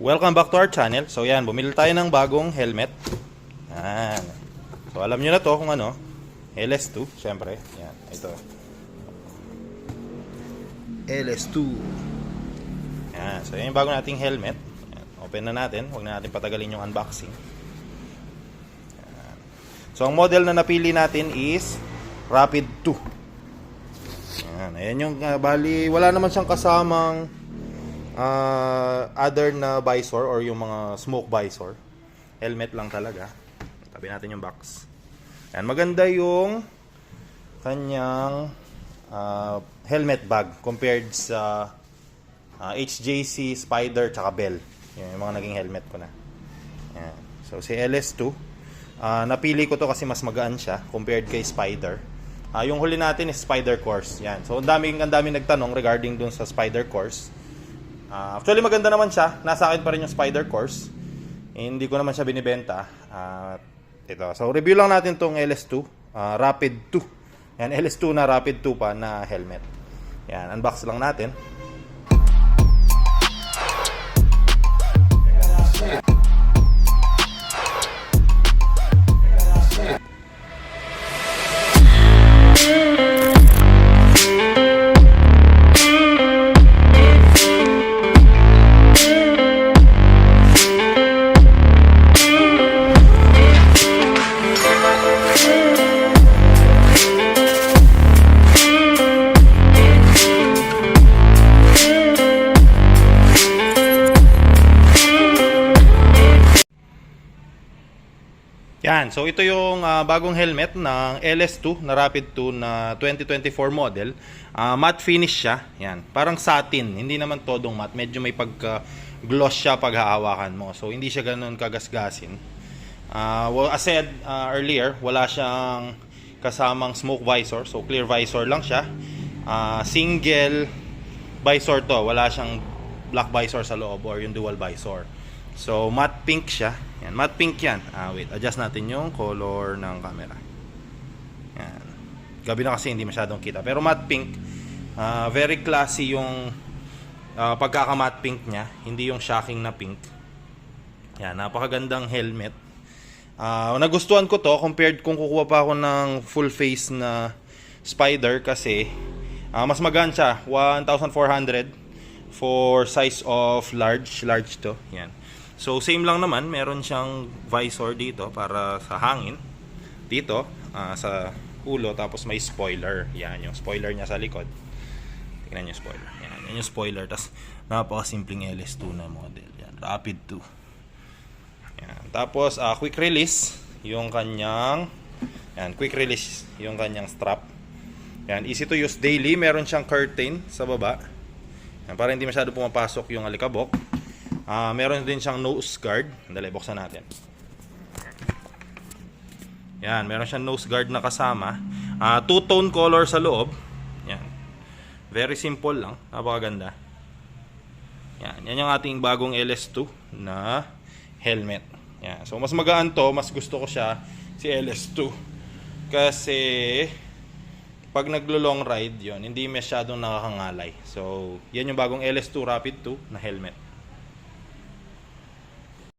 Welcome back to our channel. So yan, bumili tayo ng bagong helmet. Yan. So alam nyo na to kung ano, LS2, syempre. Yan, ito. LS2. Yan, so yan yung bago nating helmet. Yan, open na natin, huwag na natin patagalin yung unboxing. Yan. So ang model na napili natin is Rapid 2. Yan, ayan yung bali, wala naman siyang kasamang other na visor or yung mga smoke visor. Helmet lang talaga. Tabi natin yung box. Yan, maganda yung kanyang helmet bag compared sa HJC, Spider, tsaka Bell. Yan, yung mga naging helmet ko na. Yan. So si LS2, napili ko to kasi mas magaan siya compared kay Spider. Yung huli natin is Spider Course. Yan. So ang daming nagtanong regarding dun sa Spider Course. Actually maganda naman siya. Nasa akin pa rin yung Spider Course. Hindi ko naman siya binibenta. Ito. So review lang natin tong LS2 Rapid 2. Yan, LS2 na Rapid 2 pa na helmet. Yan, unbox lang natin. Yan, so ito yung bagong helmet ng LS2 na Rapid 2 na 2024 model. Matte finish siya. Yan, parang satin, hindi naman todong matte. Medyo may pagka-gloss siya pag hahawakan mo. So hindi siya ganoon kagasgasin. Well, as said earlier, wala siyang kasamang smoke visor. So clear visor lang siya. Single visor to. Wala siyang black visor sa loob or yung dual visor. So matte pink siya. Yan, matte pink yan. Wait, adjust natin yung color ng camera. Yan. Gabi na kasi hindi masyadong kita. Pero matte pink, very classy yung pagkaka-matte pink niya. Hindi yung shocking na pink. Yan, napakagandang helmet. Nagustuhan ko to compared kung kukuha pa ako ng full face na Spider kasi mas magaan siya. 1,400 for size of large to. Yan. So same lang naman, meron siyang visor dito para sa hangin. Dito sa ulo, tapos may spoiler. Yan yung spoiler niya sa likod. Tingnan niyo spoiler. Yan yung spoiler. Tapos napakasimpleng LS2 na model. Yan, Rapid 2. Yan. Tapos quick release yung kanyang strap. Yan, easy to use daily. Meron siyang curtain sa baba. Yan, para hindi masyado pumapasok yung alikabok. Meron din siyang nose guard. Dali, buksan natin. Yan, meron siyang nose guard na kasama. Two-tone color sa loob. Yan. Very simple lang. Napakaganda. Yan yung ating bagong LS2 na helmet. Yan. So, mas magaan to. Mas gusto ko siya si LS2. Kasi pag naglo-long ride, yon hindi masyadong nakakangalay. So, yan yung bagong LS2 Rapid 2 na helmet.